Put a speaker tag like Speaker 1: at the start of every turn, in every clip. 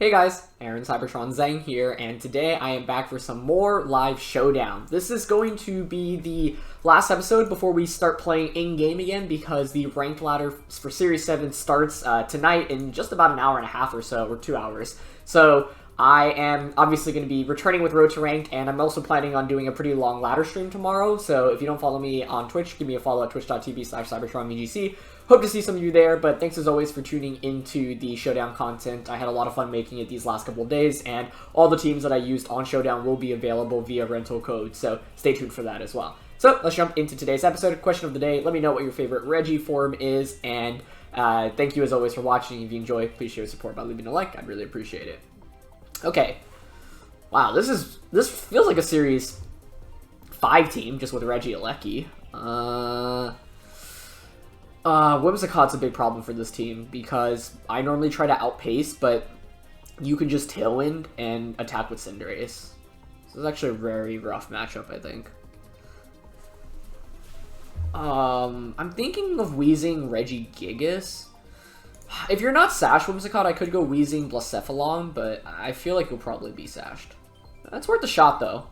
Speaker 1: Hey guys, Aaron CybertronVGC here, and today I am back for some more live Showdown. This is going to be the last episode before we start playing in-game again, because the ranked ladder for Series 7 starts tonight in just about an hour and a half or so, or 2 hours. So I am obviously going to be returning with Road to Ranked, and I'm also planning on doing a pretty long ladder stream tomorrow, so if you don't follow me on Twitch, give me a follow at twitch.tv/CybertronVGC. Hope to see some of you there, but thanks as always for tuning into the Showdown content. I had a lot of fun making it these last couple of days, and all the teams that I used on Showdown will be available via rental code, so stay tuned for that as well. So let's jump into today's episode. Question of the day, let me know what your favorite Regi form is, and thank you as always for watching. If you enjoy, please show your support by leaving a like. I'd really appreciate it. Okay. Wow, this feels like a Series 5 team, just with Regigigas. Whimsicott's a big problem for this team, because I normally try to outpace, but you can just Tailwind and attack with Cinderace. This is actually a very rough matchup, I think. I'm thinking of Weezing Regigigas. If you're not Sash Whimsicott, I could go Weezing Blacephalon, but I feel like you'll probably be Sashed. That's worth the shot, though.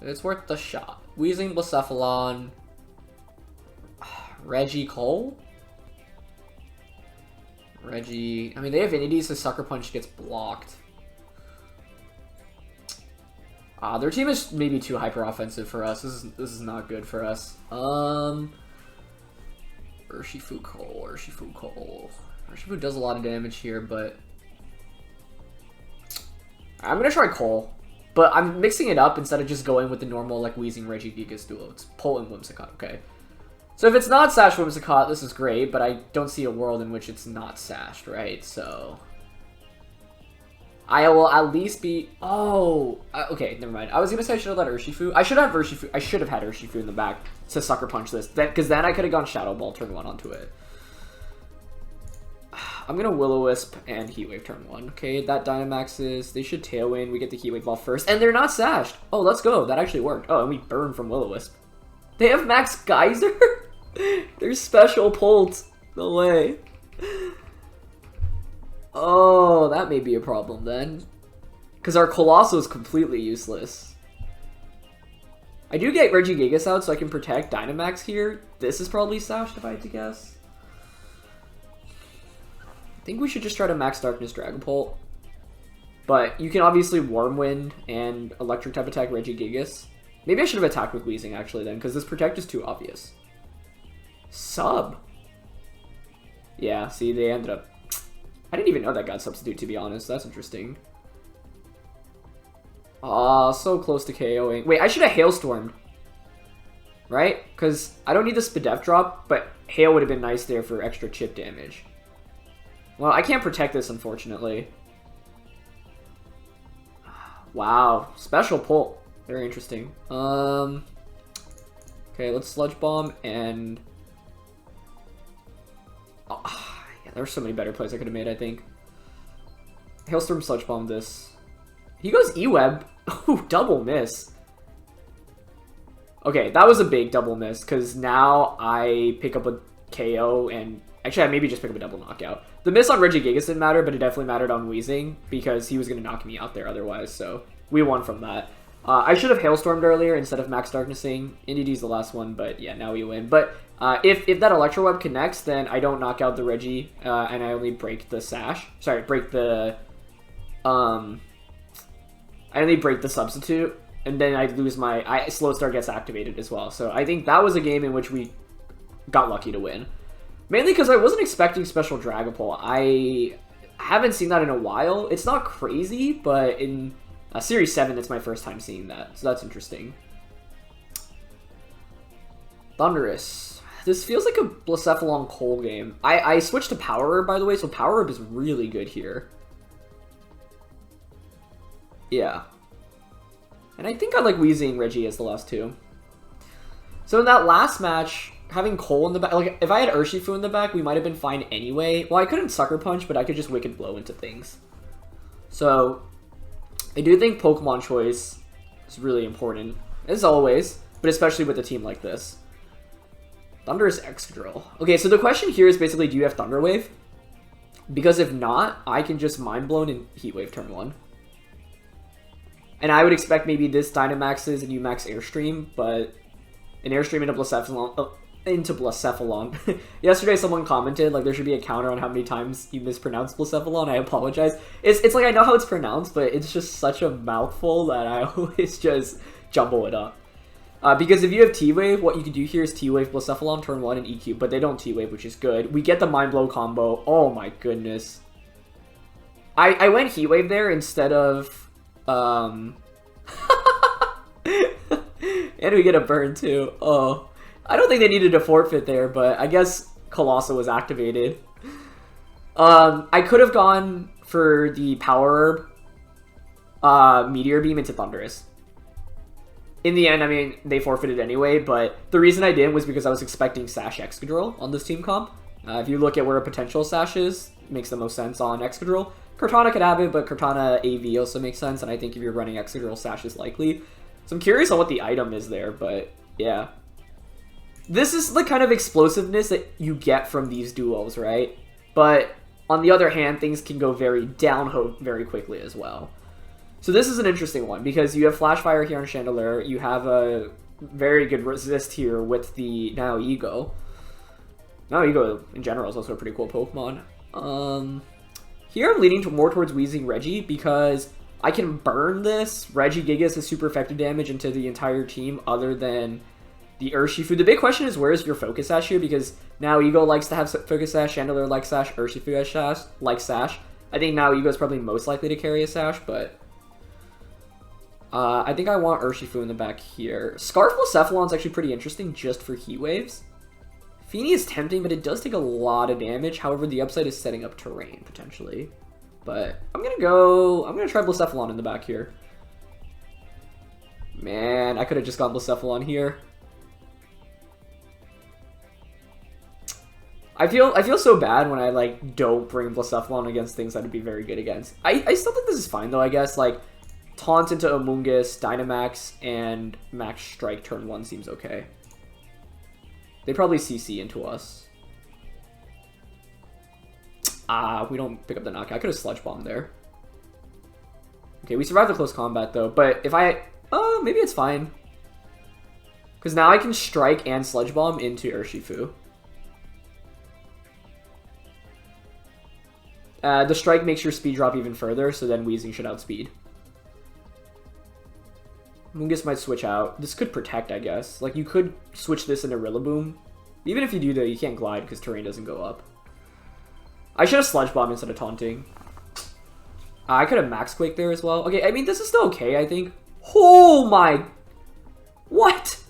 Speaker 1: It's worth the shot. Weezing Blacephalon... Cole? I mean, they have Innies, so Sucker Punch gets blocked. Their team is maybe too hyper-offensive for us. This is not good for us. Urshifu Cole. Urshifu does a lot of damage here, but... I'm gonna try Cole. But I'm mixing it up instead of just going with the normal, like, Weezing Regigigas duo. It's Pole and Whimsicott, okay? So if it's not Sash Whimsicott, this is great, but I don't see a world in which it's not Sashed, right? So... I will at least be... Oh! Okay, never mind. I was gonna say I should have let Urshifu... I should have had Urshifu in the back to Sucker Punch this, because then I could have gone Shadow Ball turn 1 onto it. I'm gonna Will-O-Wisp and Heat Wave turn 1. Okay, that Dynamaxes. They should Tailwind. We get the Heat Wave Ball first, and they're not Sashed! Oh, let's go. That actually worked. Oh, and we burn from Will-O-Wisp. They have Max Geyser? They're special Pulse. No way. Oh, that may be a problem then. Because our Coalossal is completely useless. I do get Regigigas out so I can protect Dynamax here. This is probably Sashed if I had to guess. I think we should just try to Max Darkness Dragapult. But you can obviously Wormwind and Electric type attack Regigigas. Maybe I should have attacked with Weezing actually then, because this Protect is too obvious. Sub. Yeah, see, they ended up... I didn't even know that got Substitute, to be honest. That's interesting. So close to KOing. Wait, I should have Hailstormed. Right? Because I don't need the Spadef drop, but Hail would have been nice there for extra chip damage. Well, I can't protect this, unfortunately. Wow. Special pull. Very interesting. Okay, let's Sludge Bomb and... Oh, yeah, there were so many better plays I could have made, I think. Hailstorm Sludge Bomb this. He goes E-Web. Ooh, double miss. Okay, that was a big double miss, because now I pick up a KO, and... Actually, I maybe just pick up a double knockout. The miss on Regigigas didn't matter, but it definitely mattered on Weezing, because he was going to knock me out there otherwise, so we won from that. I should have Hailstormed earlier instead of Max Darknessing. Indee's the last one, but yeah, now we win. But if that Electro Web connects, then I don't knock out the Regi, and I only break the Sash. Sorry, break the... I only break the Substitute, and then I lose my... Slow Start gets activated as well. So I think that was a game in which we got lucky to win. Mainly because I wasn't expecting Special Dragapult. I haven't seen that in a while. It's not crazy, but in... Series 7, it's my first time seeing that, so that's interesting. Thundurus. This feels like a Blacephalon Cole game. I switched to Power Herb, by the way, so Power Herb is really good here. Yeah. And I think I like Weezing Regi as the last two. So in that last match, having Cole in the back, like, if I had Urshifu in the back, we might have been fine anyway. Well, I couldn't Sucker Punch, but I could just Wicked Blow into things. So... I do think Pokemon choice is really important, as always, but especially with a team like this. Thunderous Excadrill. Okay, so the question here is basically, do you have Thunder Wave? Because if not, I can just Mind Blown and Heat Wave turn 1. And I would expect maybe this Dynamaxes and you max Airstream, but an Airstream into Blacephalon. Yesterday someone commented, like, there should be a counter on how many times you mispronounce Blacephalon. I apologize. It's like, I know how it's pronounced, but it's just such a mouthful that I always just jumble it up. Because if you have T-Wave, what you can do here is T-Wave Blacephalon, turn 1, and EQ, but they don't T-Wave, which is good. We get the Mind Blow combo. Oh my goodness. I went Heat Wave there instead of... And we get a burn too. Oh. I don't think they needed a forfeit there, but I guess Coalossal was activated. I could have gone for the Power Herb, Meteor Beam into Thundurus. In the end, I mean, they forfeited anyway, but the reason I didn't was because I was expecting Sash Excadrill on this team comp. If you look at where a potential Sash is, it makes the most sense on Excadrill. Cortana could have it, but Cortana AV also makes sense, and I think if you're running Excadrill, Sash is likely. So I'm curious on what the item is there, but yeah. This is the kind of explosiveness that you get from these duos, right? But on the other hand, things can go very down very quickly as well. So this is an interesting one, because you have Flash Fire here on Chandelure, you have a very good resist here with the Now Ego. Now Ego, in general, is also a pretty cool Pokemon. Here I'm leaning more towards Weezing Reggie, because I can burn this. Regigigas is super effective damage into the entire team, other than the Urshifu. The big question is, where is your Focus Sash here? Because Now Ego likes to have Focus Sash, Chandelure likes Sash, Urshifu has Sash, likes Sash. I think Now Ego is probably most likely to carry a Sash, but... I think I want Urshifu in the back here. Scarf Blacephalon is actually pretty interesting just for Heat Waves. Feeny is tempting, but it does take a lot of damage. However, the upside is setting up terrain, potentially. But I'm going to try Blacephalon in the back here. Man, I could have just gone Blacephalon here. I feel so bad when I, like, don't bring Blacephalon against things I'd be very good against. I still think this is fine, though, I guess. Like, Taunt into Amoonguss, Dynamax, and Max Strike turn 1 seems okay. They probably CC into us. We don't pick up the knockout. I could have Sludge Bombed there. Okay, we survived the close combat, though. But if I... maybe it's fine. Because now I can Strike and Sludge Bomb into Urshifu. The Strike makes your speed drop even further, so then Weezing should outspeed. Mungus might switch out. This could protect, I guess. Like, you could switch this into Rillaboom. Even if you do, though, you can't glide because terrain doesn't go up. I should have Sludge Bomb instead of taunting. I could have Max Quake there as well. Okay, I mean, this is still okay, I think. Oh my... What?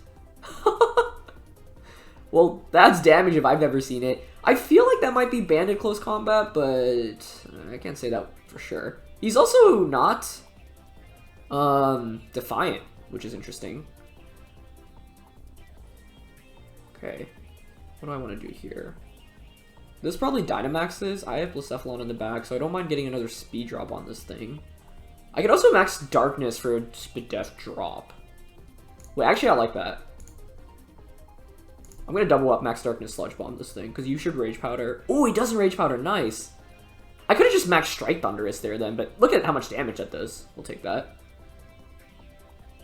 Speaker 1: Well, that's damage if I've never seen it. I feel like that might be banned in close combat, but I can't say that for sure. He's also not Defiant, which is interesting. Okay, what do I want to do here? This is probably Dynamaxes. I have Blacephalon in the back, so I don't mind getting another speed drop on this thing. I could also max Darkness for a Spadef drop. Wait, actually I like that. I'm gonna double up Max Darkness Sludge Bomb this thing, because you should Rage Powder. Oh, he doesn't Rage Powder, nice. I could have just Max Strike Thundurus there then, but look at how much damage that does. We'll take that.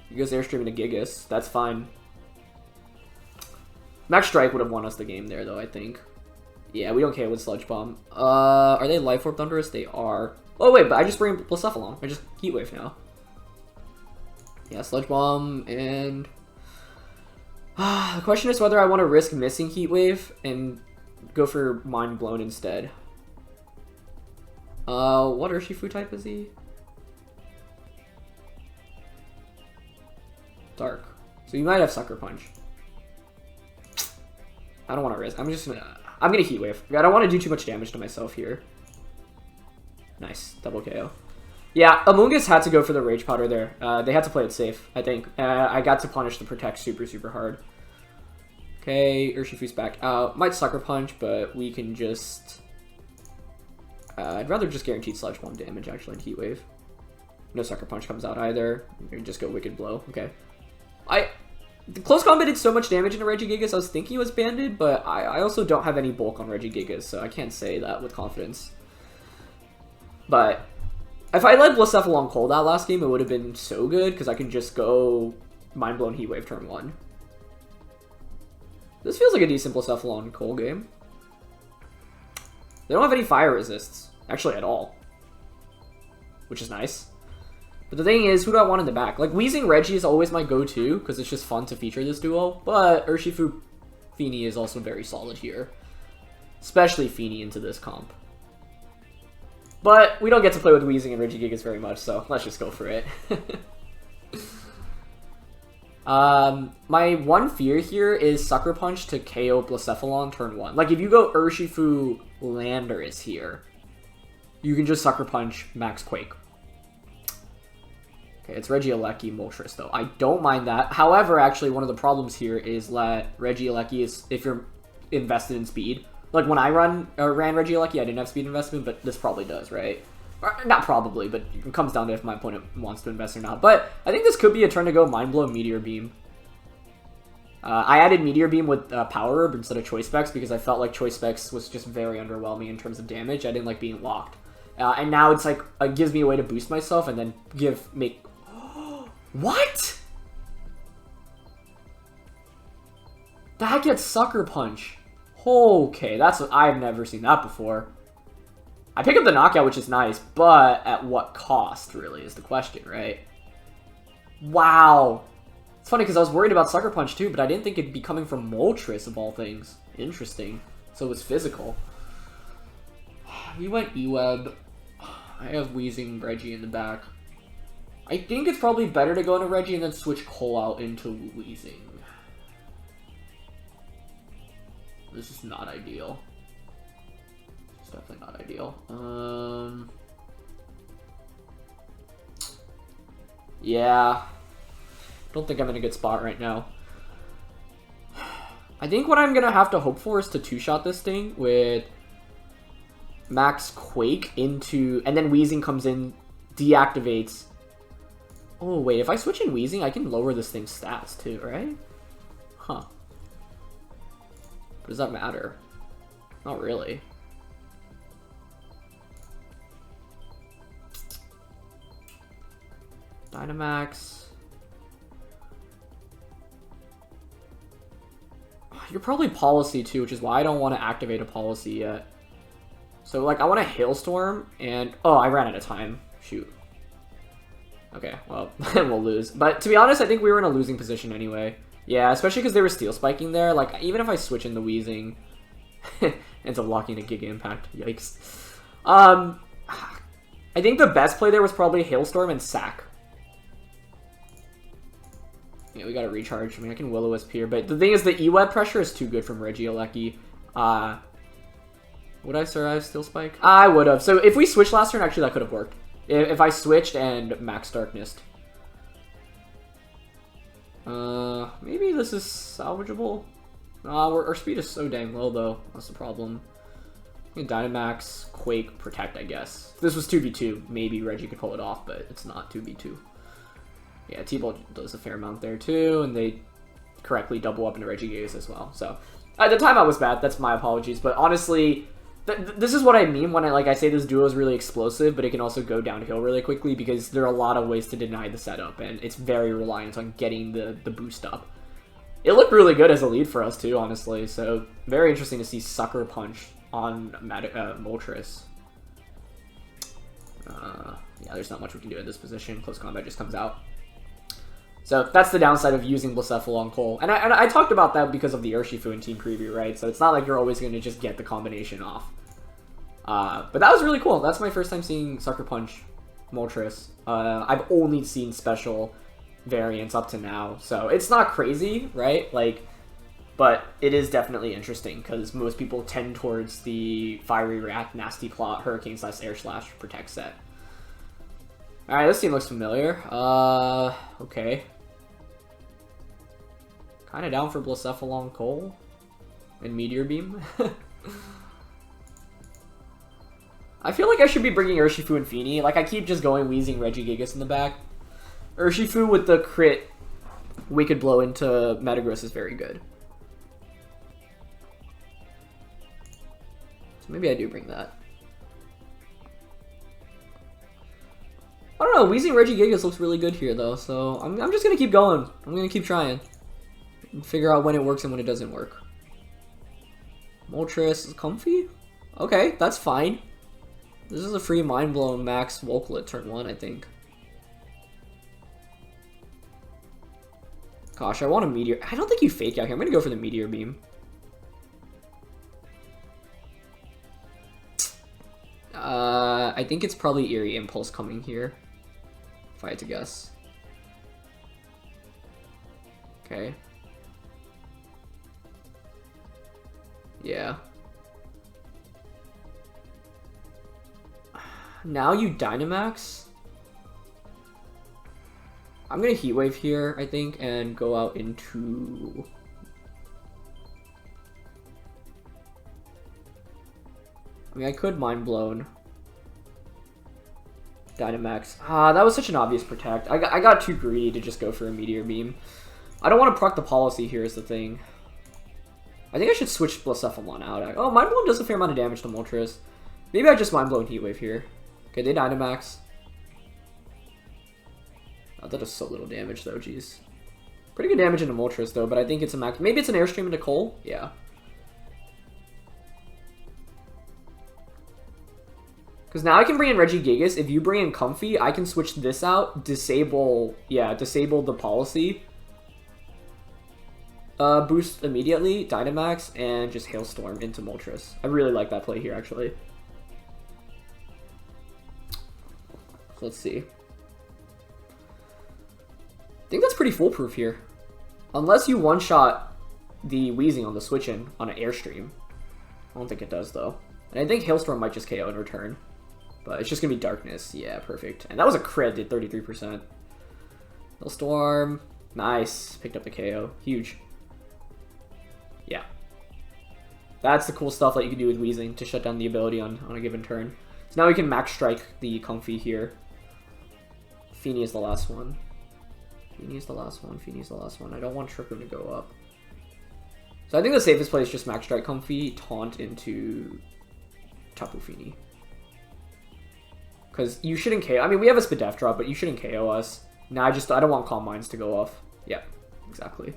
Speaker 1: He goes Airstream into Gigas, that's fine. Max Strike would have won us the game there though, I think. Yeah, we don't care with Sludge Bomb. Are they Life Orb Thundurus? They are. Oh wait, but I just bring Blacephalon. I just Heat Wave now. Yeah, Sludge Bomb, and... the question is whether I want to risk missing Heat Wave and go for Mind Blown instead. What Urshifu type is he? Dark. So you might have Sucker Punch. I don't want to risk. I'm gonna Heat Wave. I don't want to do too much damage to myself here. Nice. Double KO. Yeah, Amoonguss had to go for the Rage Powder there. They had to play it safe, I think. I got to punish the Protect super, super hard. Okay, Urshifu's back out. Might Sucker Punch, but we can just... I'd rather just guaranteed Sludge Bomb damage, actually, in Heat Wave. No Sucker Punch comes out either. You can just go Wicked Blow. Okay. The close combat did so much damage into Regigigas, I was thinking it was banded, but I also don't have any bulk on Regigigas, so I can't say that with confidence. But if I led Blacephalon Cold that last game, it would have been so good, because I can just go Mind Blown Heat Wave turn 1. This feels like a decent Blacephalon Cold game. They don't have any fire resists, actually at all, which is nice. But the thing is, who do I want in the back? Like, Weezing Reggie is always my go-to, because it's just fun to feature this duo, but Urshifu Feeny is also very solid here. Especially Feeny into this comp. But we don't get to play with Weezing and Regigigas very much, so let's just go for it. My one fear here is Sucker Punch to KO Blacephalon turn 1. Like, if you go Urshifu Landorus here, you can just Sucker Punch Max Quake. Okay, it's Regieleki Moltres, though. I don't mind that. However, actually, one of the problems here is that Regieleki is, if you're invested in speed. Like, when I ran Regieleki, I didn't have speed investment, but this probably does, right? Or, not probably, but it comes down to if my opponent wants to invest or not. But I think this could be a turn to go Mind Blow Meteor Beam. I added Meteor Beam with Power Herb instead of Choice Specs because I felt like Choice Specs was just very underwhelming in terms of damage. I didn't like being locked. And now it's like, it gives me a way to boost myself and then make... What? That gets Sucker Punch. Okay, that's what I've never seen that before. I pick up the knockout, which is nice, but at what cost, really, is the question, right? Wow. It's funny, because I was worried about Sucker Punch, too, but I didn't think it'd be coming from Moltres, of all things. Interesting. So it was physical. We went E-Web. I have Weezing Reggie in the back. I think it's probably better to go into Reggie and then switch Cole out into Weezing. This is not ideal. It's definitely not ideal. Yeah. Don't think I'm in a good spot right now. I think what I'm gonna have to hope for is to two-shot this thing with Max Quake into... And then Weezing comes in, deactivates. Oh, wait, if I switch in Weezing, I can lower this thing's stats too, right? Huh. But does that matter? Not really. Dynamax. You're probably Policy too, which is why I don't want to activate a Policy yet. So, like, I want a Hailstorm, and... Oh, I ran out of time. Shoot. Okay, well, we'll lose. But to be honest, I think we were in a losing position anyway. Yeah, especially because they were Steel Spiking there. Like, even if I switch in the Weezing, ends up locking a Giga Impact. Yikes. I think the best play there was probably Hailstorm and Sack. Yeah, we got to recharge. I mean, I can Will-O-Wisp here, but the thing is, the E-Web pressure is too good from Regieleki. Would I survive Steel Spike? I would have. So if we switched last turn, actually, that could have worked. If I switched and Max Darkness. Maybe this is salvageable. Our speed is so dang low, though. That's the problem. Dynamax, Quake, Protect, I guess. If this was 2v2, maybe Reggie could pull it off, but it's not 2v2. Yeah, T-Ball does a fair amount there, too, and they correctly double up into Regigigas as well. So, the timeout was bad. That's my apologies, but honestly... This is what I mean when I say this duo is really explosive, but it can also go downhill really quickly because there are a lot of ways to deny the setup, and it's very reliant on getting the boost up. It looked really good as a lead for us too, honestly, so very interesting to see Sucker Punch on Moltres. Yeah, there's not much we can do in this position. Close combat just comes out. So that's the downside of using Blacephalon Cole. And I talked about that because of the Urshifu in Team Preview, right? So it's not like you're always going to just get the combination off. But that was really cool. That's my first time seeing Sucker Punch Moltres. I've only seen special variants up to now. So it's not crazy, right? Like, but it is definitely interesting because most people tend towards the Fiery React, Nasty Plot, Hurricane / Air Slash Protect set. Alright, this team looks familiar. Okay. Kinda down for Blacephalon Cole and Meteor Beam. I feel like I should be bringing Urshifu and Feeny. Like, I keep just going Weezing Regigigas in the back. Urshifu with the crit Wicked Blow into Metagross is very good. So maybe I do bring that. I don't know, Weezing Regigigas looks really good here though, so I'm just gonna keep going. I'm gonna keep trying. And figure out when it works and when it doesn't work. Moltres is comfy? Okay, that's fine. This is a free Mind Blown max Wolflet turn 1, I think. Gosh, I want a Meteor. I don't think you Fake Out here. I'm gonna go for the Meteor Beam. I think it's probably Eerie Impulse coming here, if I had to guess. Okay. Yeah. Now you Dynamax? I'm gonna Heat Wave here, I think, and go out into... I mean, I could Mind Blown. Dynamax. Ah, that was such an obvious Protect. I got too greedy to just go for a Meteor Beam. I don't want to proc the Policy here is the thing. I think I should switch Blacephalon out. Oh, Mind Blown does a fair amount of damage to Moltres. Maybe I just Mind Blown Heat Wave here. Okay, they Dynamax. Oh, that does so little damage though, jeez. Pretty good damage into Moltres though, but I think it's a max. Maybe it's an Airstream into Cole? Yeah. Because now I can bring in Regigigas. If you bring in Comfy, I can switch this out, disable the Policy. Boost immediately, Dynamax, and just Hailstorm into Moltres. I really like that play here, actually. So let's see. I think that's pretty foolproof here. Unless you one-shot the Weezing on the switch-in on an Airstream. I don't think it does, though. And I think Hailstorm might just KO in return. But it's just going to be Darkness. Yeah, perfect. And that was a crit, did 33%. Hailstorm. Nice. Picked up the KO. Huge. Yeah. That's the cool stuff that you can do with Weezing to shut down the ability on a given turn. So now we can Max Strike the Comfy here. Feeny is the last one. Feeny is the last one. Feeny is the last one. I don't want Trick Room to go up. So I think the safest play is just Max Strike Comfy, Taunt into Tapu Fini. Because you shouldn't KO. I mean, we have a Spadef drop, but you shouldn't KO us. Now I don't want Calm Minds to go off. Yeah, exactly.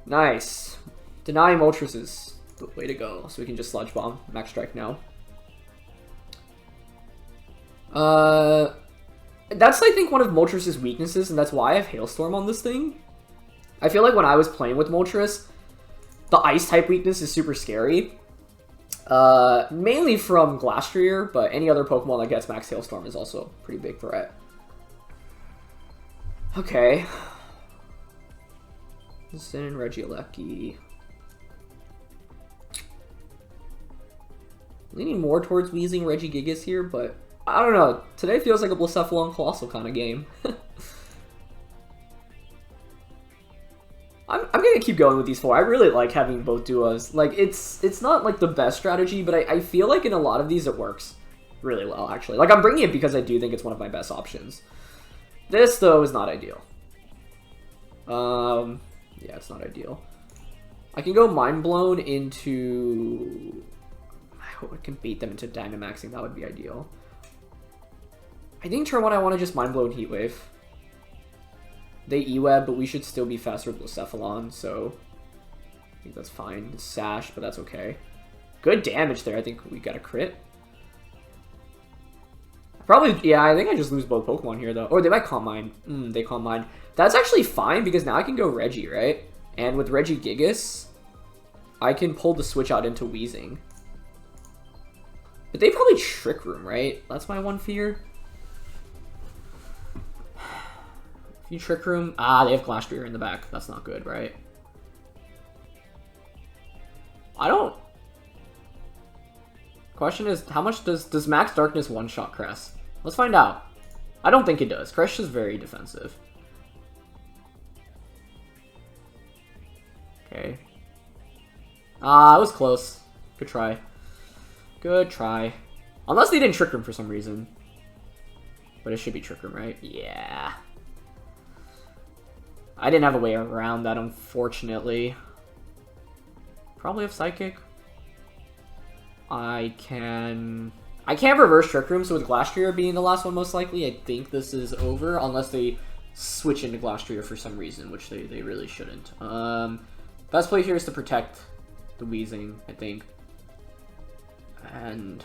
Speaker 1: Nice. Denying Moltres is the way to go. So we can just Sludge Bomb. Max Strike now. That's, I think, one of Moltres' weaknesses, and that's why I have Hailstorm on this thing. I feel like when I was playing with Moltres, the Ice-type weakness is super scary. Mainly from Glastrier, but any other Pokemon that gets Max Hailstorm is also a pretty big threat. Okay. Sin Regieleki. Leaning more towards Weezing Regigigas here, but I don't know. Today feels like a Blacephalon and Coalossal kind of game. I'm gonna keep going with these four. I really like having both duos. Like, it's not like the best strategy, but I feel like in a lot of these it works really well, actually. Like, I'm bringing it because I do think it's one of my best options. This, though, is not ideal. Yeah, it's not ideal. I can go Mind Blown into... I hope I can bait them into Dynamaxing. That would be ideal. I think turn 1 I want to just Mind Blown Heat Wave. They E-Web, but we should still be faster with Blacephalon, so I think that's fine. It's Sash, but that's okay. Good damage there. I think we got a crit. Probably, yeah, I think I just lose both Pokemon here, though. Or they might Calm Mind. They Calm Mind. That's actually fine, because now I can go Reggie, right? And with Regigigas, I can pull the switch out into Weezing. But they probably Trick Room, right? That's my one fear. If you Trick Room... Ah, they have Glastrier in the back. That's not good, right? I don't... Question is, how much does Max Darkness one-shot Cress? Let's find out. I don't think it does. Cress is very defensive. Okay. Ah, it was close. Good try. Good try. Unless they didn't Trick Room for some reason. But it should be Trick Room, right? Yeah. I didn't have a way around that, unfortunately. Probably have Psychic. I can... I can't reverse Trick Room, so with Glastrier being the last one most likely, I think this is over, unless they switch into Glastrier for some reason, which they really shouldn't. Best play here is to protect the Weezing, I think. And...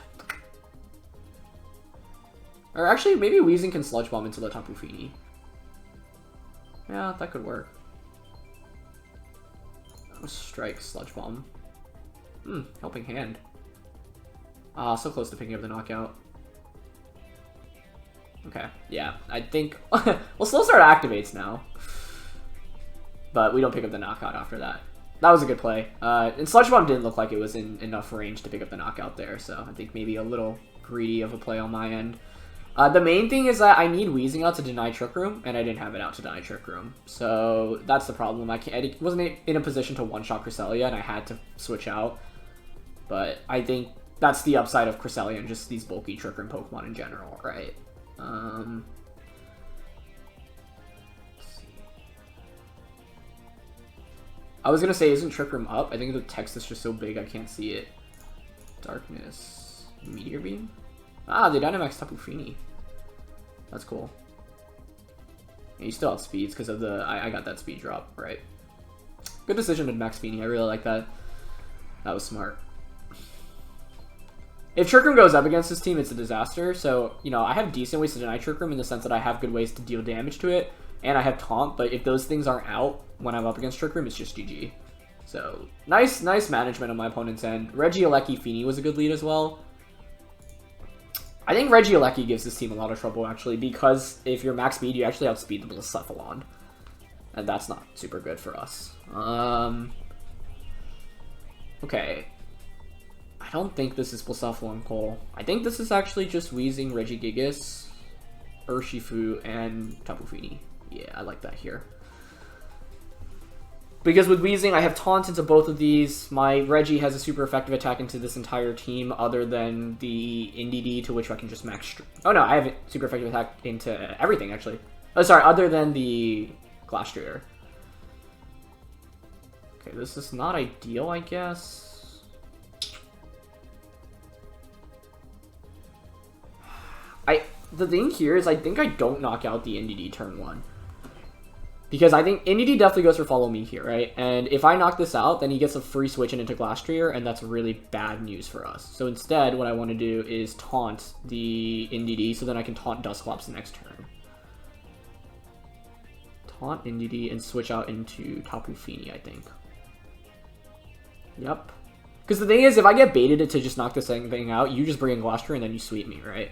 Speaker 1: or actually, maybe Weezing can Sludge Bomb into the Tapu Fini. Yeah, that could work. Strike, Sludge Bomb. Helping Hand. So close to picking up the knockout. Okay, yeah, I think... well, Slow Start activates now. But we don't pick up the knockout after that. That was a good play. And Sludge Bomb didn't look like it was in enough range to pick up the knockout there, so I think maybe a little greedy of a play on my end. The main thing is that I need Weezing out to deny Trick Room, and I didn't have it out to deny Trick Room. So that's the problem. I wasn't in a position to one-shot Cresselia, and I had to switch out. But I think that's the upside of Cresselia and just these bulky Trick Room Pokemon in general, right? Let's see. I was gonna say, isn't Trick Room up? I think the text is just so big I can't see it. Darkness. Meteor Beam? Ah, they Dynamax Tapu Fini. That's cool. And you still have speeds because of the... I got that speed drop, right? Good decision to max Fini. I really like that. That was smart. If Trick Room goes up against this team, it's a disaster. So, you know, I have decent ways to deny Trick Room in the sense that I have good ways to deal damage to it. And I have Taunt, but if those things aren't out when I'm up against Trick Room, it's just GG. So, nice management on my opponent's end. Regigigas Fini was a good lead as well. I think Regigigas gives this team a lot of trouble, actually, because if you're max speed, you actually outspeed the Blacephalon. And that's not super good for us. Okay. I don't think this is Blacephalon and Coal. I think this is actually just Weezing, Regigigas, Urshifu, and Tapu Fini. Yeah, I like that here. Because with Weezing, I have Taunt into both of these. My Reggie has a super effective attack into this entire team, other than the NDD, to which I can just max... oh no, I have a super effective attack into everything, actually. Oh, sorry, other than the Glastrier. Okay, this is not ideal, I guess. The thing here is I think I don't knock out the NDD turn 1. Because I think NDD definitely goes for Follow Me here, right? And if I knock this out, then he gets a free switch into Glastrier, and that's really bad news for us. So instead, what I want to do is taunt the NDD, so then I can taunt Dusclops the next turn. Taunt NDD and switch out into Tapu Fini, I think. Yep. Because the thing is, if I get baited to just knock this thing out, you just bring in Glastrier and then you sweep me, right?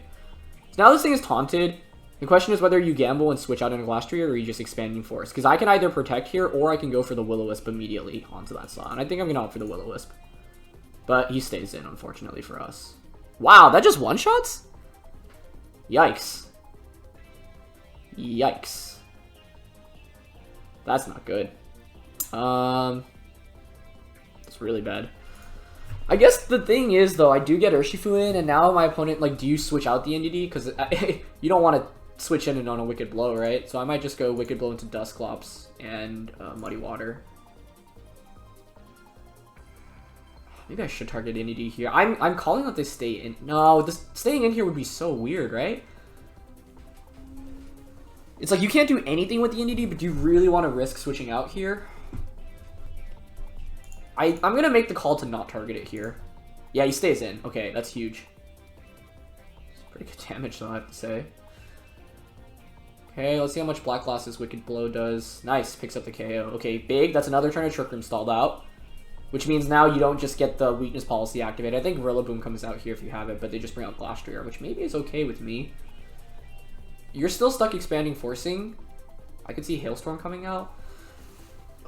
Speaker 1: So now this thing is taunted. The question is whether you gamble and switch out into Glastrier or you just Expanding Force. Because I can either protect here or I can go for the Will-O-Wisp immediately onto that slot. And I think I'm going to opt for the Will-O-Wisp. But he stays in, unfortunately, for us. Wow, that just one-shots? Yikes. Yikes. That's not good. It's really bad. I guess the thing is, though, I do get Urshifu in, and now my opponent, like, do you switch out the NDD? Because you don't want to switch in and on a Wicked Blow, right? So I might just go Wicked Blow into Dusclops and Muddy Water. Maybe I should target NDD here. I'm calling that they stay in. No, this staying in here would be so weird, right? It's like you can't do anything with the NDD, but do you really want to risk switching out here? I'm going to make the call to not target it here. Yeah, he stays in. Okay, that's huge. It's pretty good damage, though, I have to say. Okay, let's see how much Black Glass's Wicked Blow does. Nice, picks up the KO. Okay, big. That's another turn of Trick Room stalled out. Which means now you don't just get the Weakness Policy activated. I think Rillaboom comes out here if you have it, but they just bring out Glastrier, which maybe is okay with me. You're still stuck Expanding Forcing. I could see Hailstorm coming out.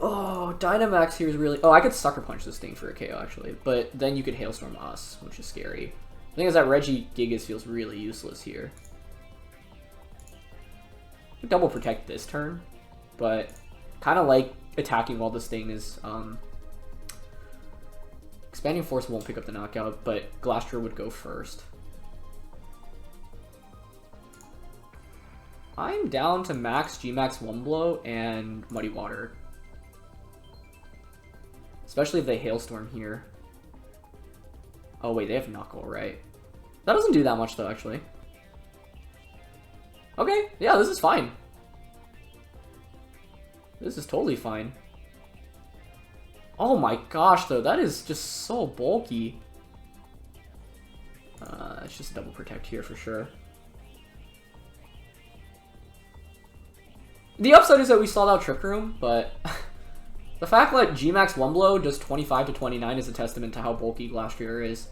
Speaker 1: Oh, Dynamax here is really... oh, I could Sucker Punch this thing for a KO, actually. But then you could Hailstorm us, which is scary. The thing is that Regigigas feels really useless here. I could Double Protect this turn, but kind of like attacking while this thing is... Expanding Force won't pick up the knockout, but Glastrier would go first. I'm down to max Gmax One Blow and Muddy Water. Especially if they Hailstorm here. Oh wait, they have Knuckle, right? That doesn't do that much, though, actually. Okay, yeah, this is fine. This is totally fine. Oh my gosh, though, that is just so bulky. Let's just double protect here for sure. The upside is that we stalled out Trick Room, but the fact that Gmax 1 blow does 25 to 29 is a testament to how bulky Glastrier is.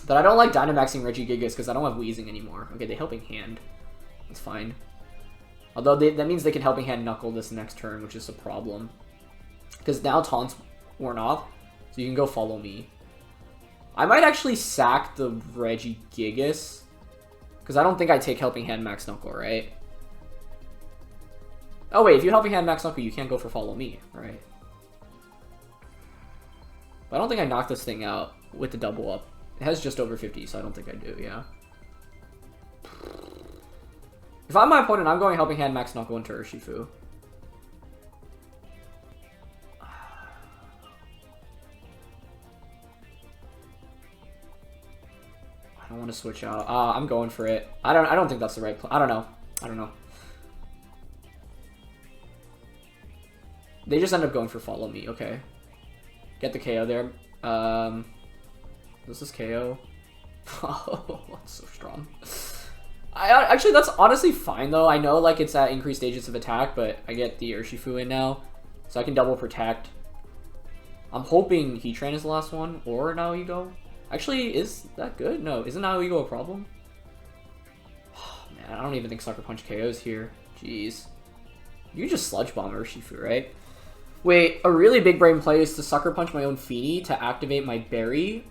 Speaker 1: But I don't like Dynamaxing Regigigas because I don't have Wheezing anymore. Okay, they Helping Hand. That's fine. Although that means they can Helping Hand Knuckle this next turn, which is a problem. Because now Taunt's worn off, so you can go Follow Me. I might actually sack the Regigigas, because I don't think I take Helping Hand Max Knuckle, right? Oh wait, if you Helping Hand Max Knuckle, you can't go for Follow Me, right? But I don't think I knocked this thing out with the double up. It has just over 50, so I don't think I do, yeah. If I'm my opponent, I'm going Helping Hand Max Knuckle into Urshifu. I don't want to switch out. I'm going for it. I don't think that's the right play. I don't know. They just end up going for Follow Me. Okay. Get the KO there. This is KO. Oh, that's so strong. Actually, that's honestly fine, though. I know, like, it's at increased stages of attack, but I get the Urshifu in now, so I can double protect. I'm hoping Heatran is the last one, or Now Ego. Actually, is that good? No, isn't Now Ego a problem? Oh, man, I don't even think Sucker Punch KOs here. Jeez. You just Sludge Bomb Urshifu, right? Wait, a really big brain play is to Sucker Punch my own Feeny to activate my Berry.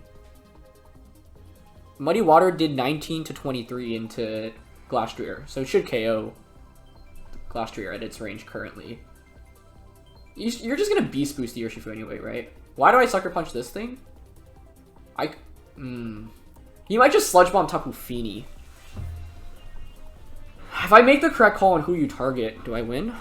Speaker 1: Muddy Water did 19 to 23 into Glastrier, so it should KO Glastrier at its range currently. You're just gonna Beast Boost the Urshifu anyway, right? Why do I Sucker Punch this thing? You might just Sludge Bomb Tapu Fini. If I make the correct call on who you target, do I win?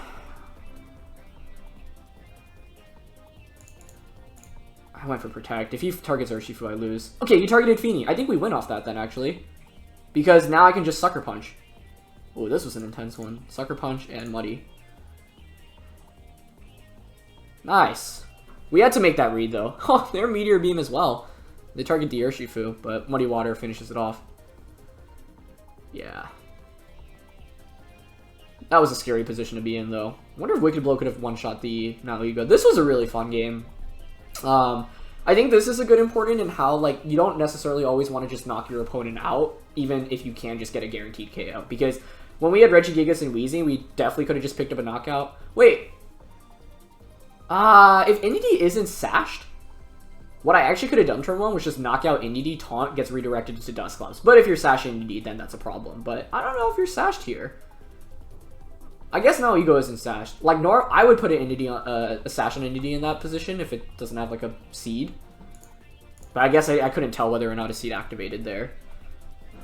Speaker 1: I went for Protect. If he targets Urshifu, I lose. Okay, you targeted Fini. I think we win off that then, actually. Because now I can just Sucker Punch. Oh, this was an intense one. Sucker Punch and Muddy. Nice. We had to make that read, though. Oh, they're Meteor Beam as well. They target the Urshifu, but Muddy Water finishes it off. Yeah. That was a scary position to be in, though. I wonder if Wicked Blow could have one-shot the Now Ego. This was a really fun game. I think this is a good important in how, like, you don't necessarily always want to just knock your opponent out, even if you can just get a guaranteed KO. Because when we had Regigigas and Wheezing, we definitely could have just picked up a knockout. Wait. If Indeedee isn't sashed, what I actually could have done turn 1 was just knock out Indeedee, taunt, gets redirected to Dusclops. But if you're sashing Indeedee, then that's a problem. But I don't know if you're sashed here. I guess Now Ego isn't sashed. Like, I would put an Indeedee on, a sash on Indeedee in that position if it doesn't have, like, a seed. But I guess I couldn't tell whether or not a seed activated there.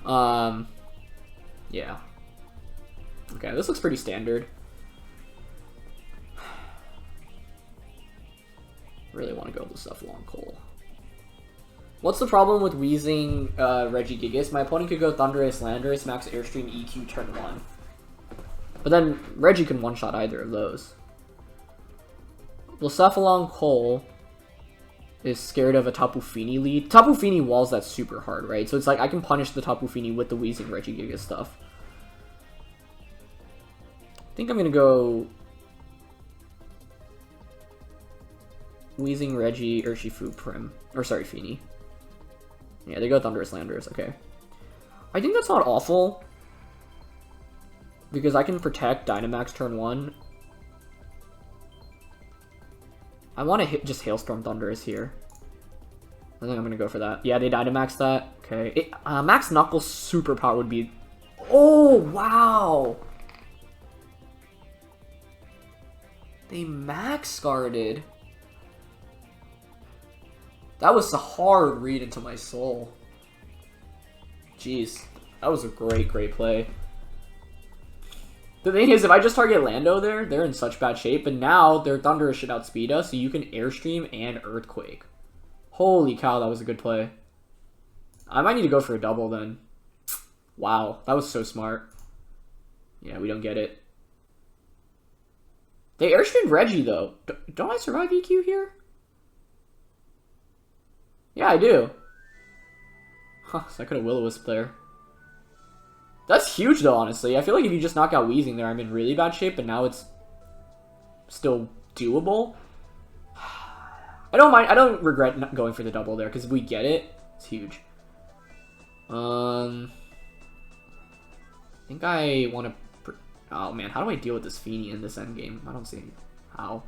Speaker 1: Yeah. Okay, this looks pretty standard. Really want to go Blacephalon and Coalossal. What's the problem with Wheezing Regigigas? My opponent could go Thundurus, Landorus, Max Airstream, EQ, turn 1. But then Reggie can one-shot either of those. Blacephalon and Coalossal is scared of a Tapu Fini lead. Tapu Fini walls that super hard, right? So it's like I can punish the Tapu Fini with the Wheezing Regigigas stuff. I think I'm going to go Wheezing Reggie, Urshifu, Prim. Or sorry, Fini. Yeah, they go Thundurus, Landorus, okay. I think that's not awful. Because I can protect Dynamax turn 1. I want to just Hailstorm Thundurus here. I think I'm going to go for that. Yeah, they Dynamax that. Okay. Max Knuckles superpower would be... Oh, wow! They Max Guarded. That was a hard read into my soul. Jeez. That was a great, great play. The thing is, if I just target Lando there, they're in such bad shape, but now their Thundurus should outspeed us, so you can Airstream and Earthquake. Holy cow, that was a good play. I might need to go for a double then. Wow, that was so smart. Yeah, we don't get it. They airstreamed Reggie, though. Don't I survive EQ here? Yeah, I do. Huh, so I could have Will-O-Wisp there. That's huge, though, honestly. I feel like if you just knock out Weezing there, I'm in really bad shape, but now it's still doable. I don't mind. I don't regret not going for the double there, because if we get it, it's huge. I think I want to... Oh, man. How do I deal with this Feeny in this endgame? I don't see how.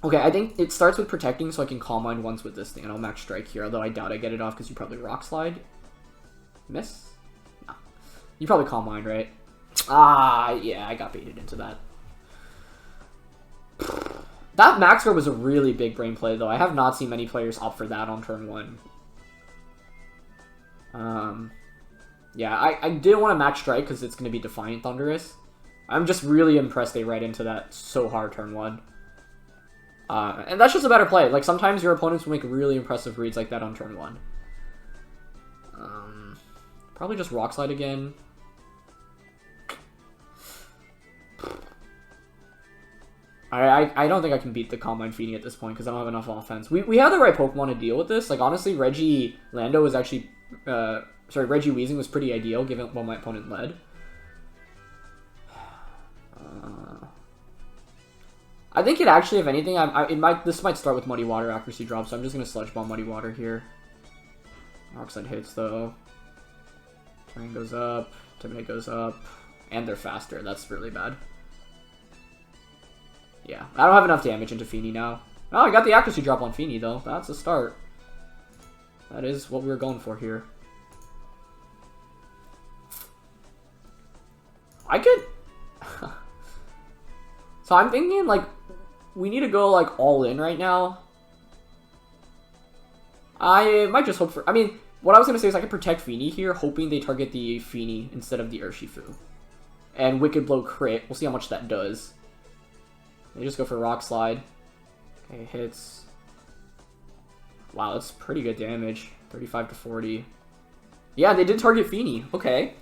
Speaker 1: Okay, I think it starts with protecting, so I can Calm Mind once with this thing, and I'll Max Strike here, although I doubt I get it off, because you probably Rock Slide. Miss? No. You probably Calm Mind, right? Ah, yeah, I got baited into that. That Max Guard was a really big brain play, though. I have not seen many players opt for that on turn 1. Yeah, I didn't want to Max Strike because it's going to be Defiant Thunderous. I'm just really impressed they read into that so hard turn 1. And that's just a better play. Like, sometimes your opponents will make really impressive reads like that on turn 1. Probably just Rock Slide again. I don't think I can beat the Calm Mind Feeny at this point because I don't have enough offense. We have the right Pokemon to deal with this. Like, honestly, Reggie Lando was actually... sorry, Reggie Weezing was pretty ideal given what my opponent led. I think it actually, if anything, this might start with Muddy Water accuracy drop, so I'm just going to Sludge Bomb Muddy Water here. Rock Slide hits, though. Terrain goes up. Intimidate goes up. And they're faster. That's really bad. Yeah, I don't have enough damage into Feeny now. Oh, I got the accuracy drop on Feeny, though. That's a start. That is what we were going for here. I could... So I'm thinking, like, we need to go, like, all in right now. I might just hope for... I mean, what I was going to say is I could protect Feeny here, hoping they target the Feeny instead of the Urshifu. And Wicked Blow crit. We'll see how much that does. They just go for Rock Slide. Okay, hits. Wow, that's pretty good damage. 35 to 40. Yeah, they did target Feeny. Okay.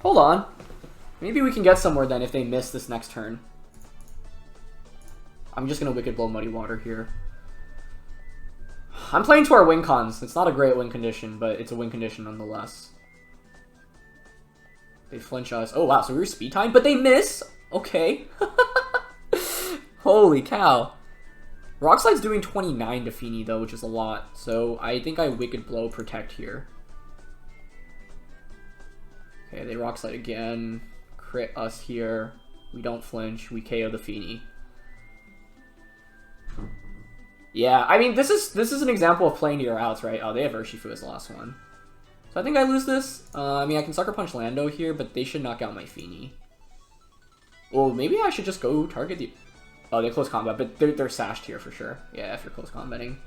Speaker 1: Hold on. Maybe we can get somewhere then if they miss this next turn. I'm just going to Wicked Blow Muddy Water here. I'm playing to our win cons. It's not a great win condition, but it's a win condition nonetheless. They flinch us. Oh, wow, so we were speed time, but they miss. Okay. Holy cow. Rock Slide's doing 29 to Feeny, though, which is a lot. So I think I Wicked Blow Protect here. Okay, they Rock Slide again. Crit us here. We don't flinch. We KO the Feeny. Yeah, I mean, this is an example of playing to your outs, right? Oh, they have Urshifu as the last one. So I think I lose this. I mean, I can Sucker Punch Lando here, but they should knock out my Feeny. Well, maybe I should just go target the... Oh, they close combat, but they're sashed here for sure. Yeah, if you're close combating.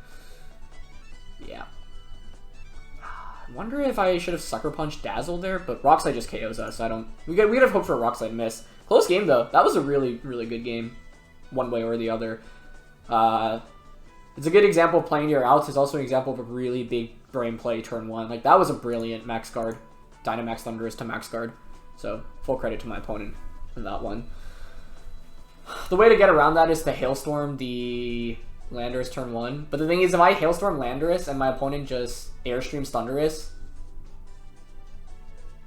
Speaker 1: Yeah. I wonder if I should have Sucker Punch Dazzle there, but Rock Slide just KOs us. So I don't... We could have hoped for a Rock Slide miss. Close game, though. That was a really, really good game. One way or the other. It's a good example of playing your outs. It's also an example of a really big brain play turn 1. Like, that was a brilliant Max Guard. Dynamax Thunderous to Max Guard. So, full credit to my opponent in that one. The way to get around that is to Hailstorm the Landorus turn 1. But the thing is, if I Hailstorm Landorus and my opponent just Airstreams Thunderous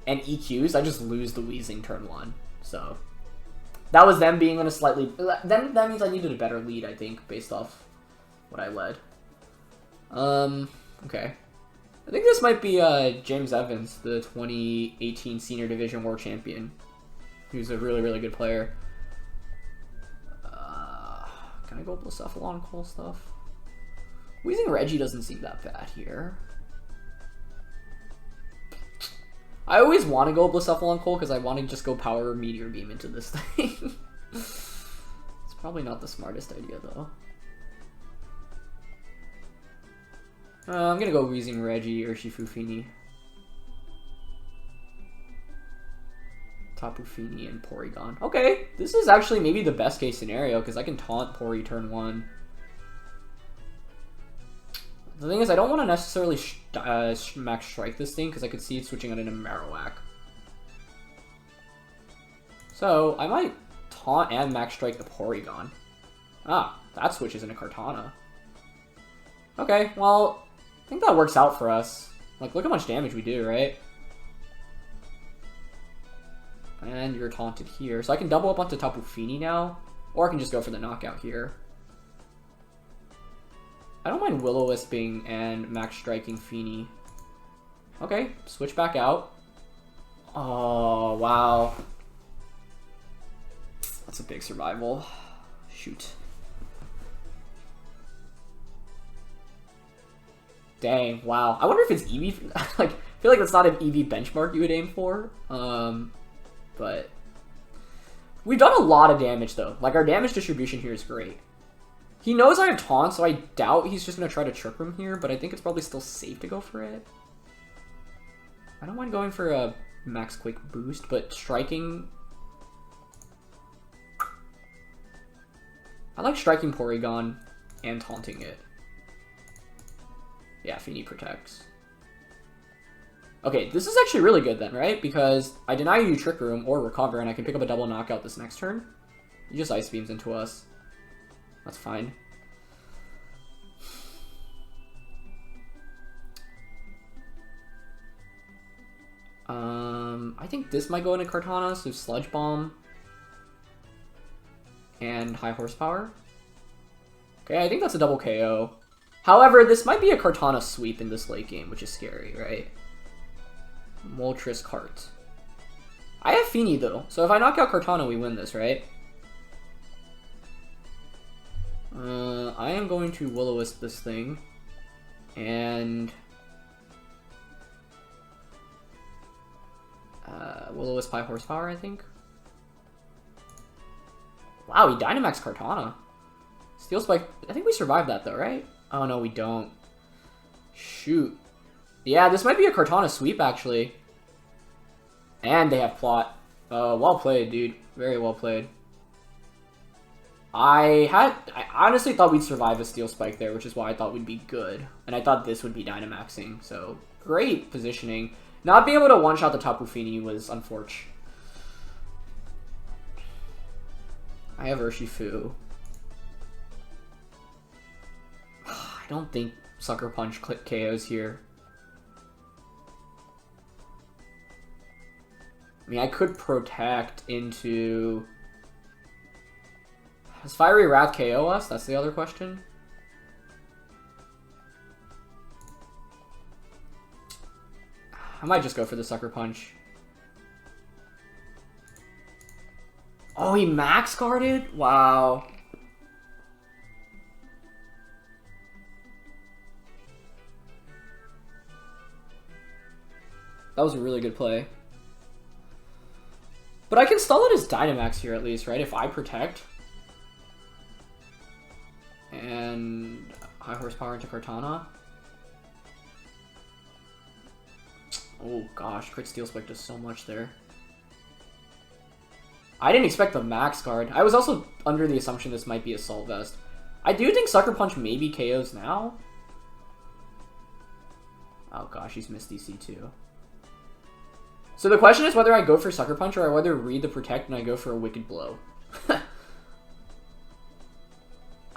Speaker 1: and EQs, I just lose the Weezing turn 1. So, that was them being in a slightly... Then that means I needed a better lead, I think, based off what I led. Okay. I think this might be James Evans, the 2018 Senior Division World Champion. Who's a really, really good player. Can I go Blacephalon and Coalossal? Weezing Reggie doesn't seem that bad here. I always want to go Blacephalon and Coal because I want to just go Power Meteor Beam into this thing. It's probably not the smartest idea, though. I'm gonna go Weezing Reggie, Urshifu Feeny. Tapu Fini and Porygon. Okay, this is actually maybe the best case scenario because I can taunt Pori turn 1. The thing is, I don't want to necessarily max strike this thing, because I could see it switching out into Marowak. So, I might taunt and max strike the Porygon. Ah, that switches into Kartana. Okay, well, I think that works out for us. Like, look how much damage we do, right? And you're taunted here. So I can double up onto Tapu Fini now, or I can just go for the knockout here. I don't mind Will-O-Wisping and max striking Fini. Okay, switch back out. Oh, wow. That's a big survival. Shoot. Dang, wow. I wonder if it's EV. Like, I feel like that's not an EV benchmark you would aim for. But we've done a lot of damage, though. Like, our damage distribution here is great. He knows I have taunt, so I doubt he's just going to try to Trick Room here, but I think it's probably still safe to go for it. I don't mind going for a max quick boost, but striking... I like striking Porygon and taunting it. Yeah, Fini protects. Okay, this is actually really good then, right? Because I deny you Trick Room or Recover, and I can pick up a double knockout this next turn. He just Ice Beams into us. That's fine. I think this might go into Kartana, so Sludge Bomb. And High Horsepower. Okay, I think that's a double KO. However, this might be a Kartana sweep in this late game, which is scary, right? Moltres Cart. I have Fini, though, so if I knock out Kartana, we win this, right? I am going to Will-O-Wisp this thing, and Will-O-Wisp High Horsepower, I think. Wow, he Dynamax Kartana. Steel Spike, I think we survived that though, right? Oh no, we don't. Shoot. Yeah, this might be a Kartana sweep, actually. And they have plot. Well played, dude. Very well played. I honestly thought we'd survive a Steel Spike there, which is why I thought we'd be good. And I thought this would be Dynamaxing, so great positioning. Not being able to one-shot the Tapu Fini was unfortunate. I have Urshifu. I don't think Sucker Punch KOs here. I mean, I could protect into... Does Fiery Wrath KO us? That's the other question. I might just go for the Sucker Punch. Oh, he max guarded? Wow. That was a really good play. But I can stall it as Dynamax here at least, right? If I protect. And High Horsepower into Kartana. Oh gosh, Crit Steel Spike does so much there. I didn't expect the max guard. I was also under the assumption this might be Assault Vest. I do think Sucker Punch maybe KOs now. Oh gosh, he's missed DC too. So the question is whether I go for Sucker Punch or I whether read the Protect and I go for a Wicked Blow. I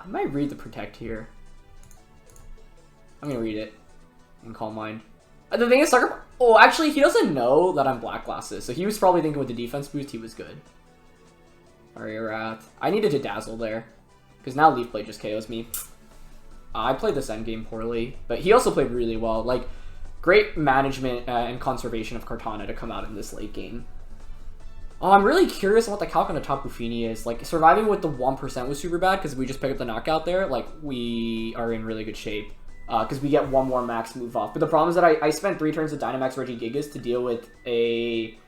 Speaker 1: might read the Protect here. I'm gonna read it and Calm Mind. The thing is, Sucker Punch... Oh, actually, he doesn't know that I'm Black Glasses, so he was probably thinking with the defense boost, he was good. Fiery Wrath. I needed to Dazzle there, because now Leaf Blade just KOs me. I played this endgame poorly, but he also played really well. Like, great management and conservation of Kartana to come out in this late game. Oh, I'm really curious on what the calc on a Tapu Fini is. Like, surviving with the 1% was super bad, because we just pick up the knockout there. Like, we are in really good shape. Because we get one more max move off. But the problem is that I spent 3 turns of Dynamax Regigigas to deal with a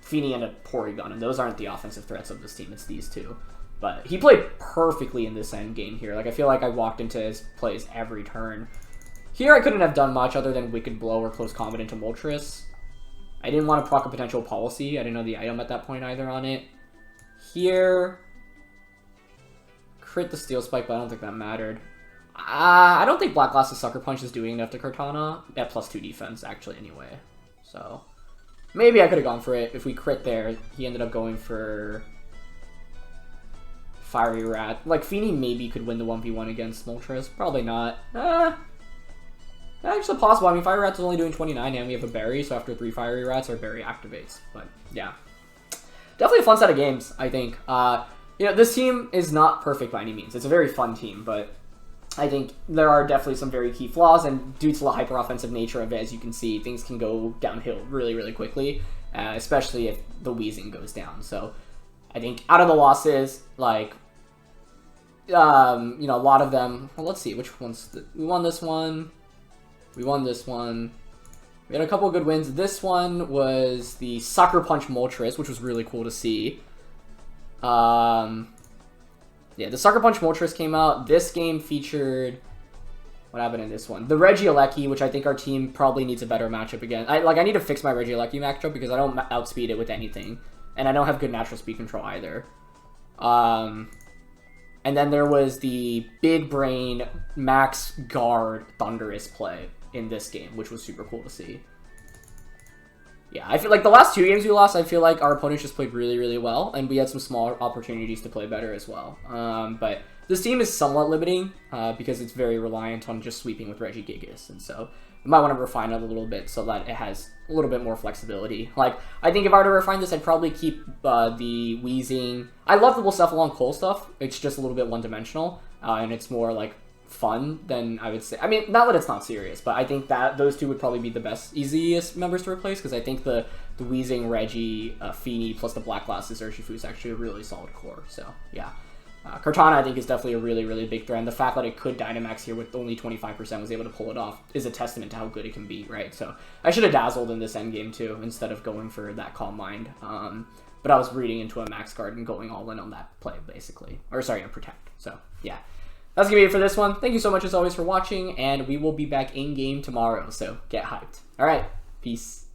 Speaker 1: Fini and a Porygon, and those aren't the offensive threats of this team, it's these two. But he played perfectly in this end game here. Like, I feel like I walked into his plays every turn. Here I couldn't have done much other than Wicked Blow or Close Combat into Moltres. I didn't want to proc a potential Policy. I didn't know the item at that point either on it. Here, crit the Steel Spike, but I don't think that mattered. I don't think Black Glass's Sucker Punch is doing enough to Kartana at +2 defense, actually, anyway. So, maybe I could have gone for it. If we crit there, he ended up going for Fiery Rat. Like, Feeny maybe could win the 1v1 against Moltres. Probably not. Actually possible. I mean, Fire Rat's only doing 29 and we have a Berry, so after 3 Fiery Rats, our Berry activates. But, yeah. Definitely a fun set of games, I think. You know, this team is not perfect by any means. It's a very fun team, but I think there are definitely some very key flaws, and due to the hyper-offensive nature of it, as you can see, things can go downhill really, really quickly, especially if the Weezing goes down. So, I think out of the losses, like, you know, a lot of them, well, let's see, which ones, we won this one, we won this one, we had a couple of good wins. This one was the Sucker Punch Moltres, which was really cool to see. Yeah, the Sucker Punch Moltres came out. This game featured... What happened in this one? The Regigigas, which I think our team probably needs a better matchup again. I need to fix my Regigigas matchup because I don't outspeed it with anything. And I don't have good natural speed control either. And then there was the Big Brain Max Guard Thunderous play in this game, which was super cool to see. Yeah, I feel like the last 2 games we lost, I feel like our opponents just played really, really well, and we had some small opportunities to play better as well. But this team is somewhat limiting because it's very reliant on just sweeping with Regigigas, and so we might want to refine it a little bit so that it has a little bit more flexibility. Like, I think if I were to refine this, I'd probably keep the Weezing. I love the Blacephalon and Coalossal stuff. It's just a little bit one-dimensional, and it's more like fun than I would say. I mean, not that it's not serious, but I think that those two would probably be the best, easiest members to replace, because I think the Weezing, Reggie, Feeny, plus the Black Glasses Urshifu is actually a really solid core. So, yeah. Kartana, I think, is definitely a really, really big threat, and the fact that it could Dynamax here with only 25% was able to pull it off is a testament to how good it can be, right? So, I should have Dazzled in this endgame, too, instead of going for that Calm Mind. But I was reading into a Max Guard and going all in on that play, basically. Or, sorry, a Protect. So, yeah. That's going to be it for this one. Thank you so much, as always, for watching, and we will be back in-game tomorrow, so get hyped. All right, peace.